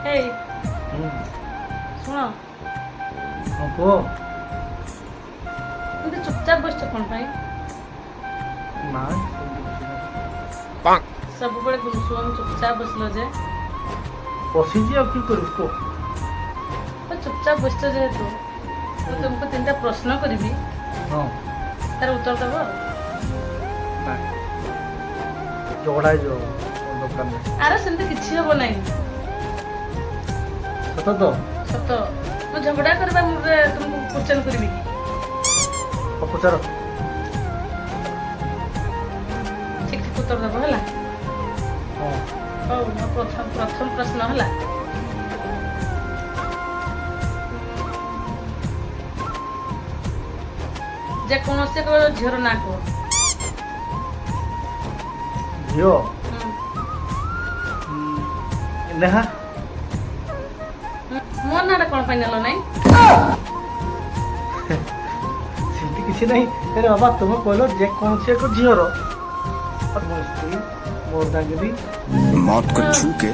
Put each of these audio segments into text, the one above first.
ହେଇ ଶୁଣ କୁହ। ଏମିତି ଚୁପଚାପ ବସିଛ କ'ଣ ପାଇଁ? ନାଇଁ ସବୁବେଳେ ଶୁଣ ଚୁପଚାପ ବସିଲ ଯେ ବସିଛି ଆଉ କି କରିବି କୁହ। ଚୁପଚାପ ବସିଛ ଯେହେତୁ ମୁଁ ତୁମକୁ 3ଟା ପ୍ରଶ୍ନ କରିବି, ହଁ ତାର ଉତ୍ତର ଦେବ। ନାଇଁ ଝଗଡ଼ା ହେଇଯିବ ଦୋକାନ ନାହିଁ। ଆରେ ସେମିତି କିଛି ହବ ନାହିଁ। ସତ ତ? ସତ। ମୁଁ ଝଗଡ଼ା କରିବା ମୁଡ଼ରେ ତୁମକୁ କ୍ୱେଶ୍ଚନ କରିବି କି? ପଚାର। ଠିକ୍ ଠିକ୍ ଉତ୍ତର ଦେବ ହେଲା। ହଁ ହଉ ମୋ ପ୍ରଥମ ପ୍ରଶ୍ନ ହେଲା, ଯେକୌଣସି ଏକ ଝିଅର ନାଁ କୁହ। ଝିଅ ନେହା। ମୋ ନାଁଟା କ'ଣ ପାଇଁ ନେଲ ନାହିଁ? ସେମିତି କିଛି ନାହିଁ। ଆରେ ବାବା ତୁମେ କହିଲ ଯେକୌଣସି ଏକ ଝିଅର, ମୋ ସ୍ତ୍ରୀ ମୋର ଦାଙ୍ଗିଲି मौत को छू के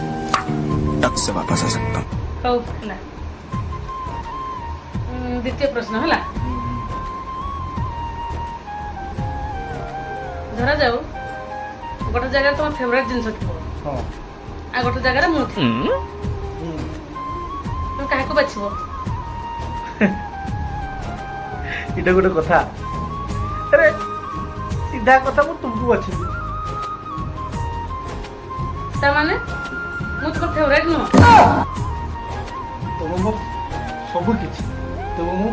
टक से वापस आ सकता हूँ। ହଉ ହେଲା। ଦ୍ୱିତୀୟ ପ୍ରଶ୍ନ ହେଲା, ଧରାଯାଉ ଗୋଟେ ଜାଗାରେ ତମ ଫେଭରାଇଟ୍ ଜିନିଷ ଥିବ, ହଁ ଆଉ ଗୋଟେ ଜାଗାରେ ମୁଁ ଥିବି, তুমি କାହାକୁ ବାଛିବ? ଏଇଟା ଗୋଟେ କଥା। ଆରେ ସିଧା କଥା, ମୁଁ ତୁମକୁ ବାଛିବି। ତାମାନେ ମୁଁ ତୁମ ଫେଭରାଇଟ୍ ନୁହଁ? ତୁମେ ମୋ ସବୁ କିଛି, ତୁମେ ମୋ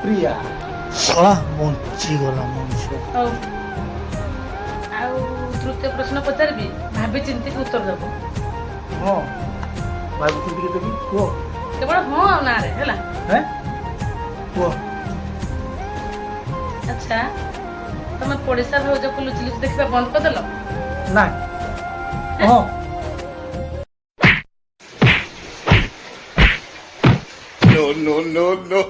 ପ୍ରିୟା। ଶଳା ବଞ୍ଚିଗଲା ମଣିଷ। ହଉ, ଆଉ ତୃତୀୟ ପ୍ରଶ୍ନ ପଚାରିବି, ଭାବି ଚିନ୍ତିକି ଉତ୍ତର ଦେବ। ହଁ ଭାବିକି ଟିକେ ଦେବି, କୁହ। କେବଳ ହଁ ଆଉ ନାଁରେ ହେଲା। ହେଁ କୁହ। ଆଚ୍ଛା, ତମେ ପଡ଼ିଶା ଭାଉଜକୁ ଲୁଚି ଲୁଚି ଦେଖିବା ବନ୍ଦ କରିଦେଲ? ନାଇଁ ହଁ। No, no, no, no.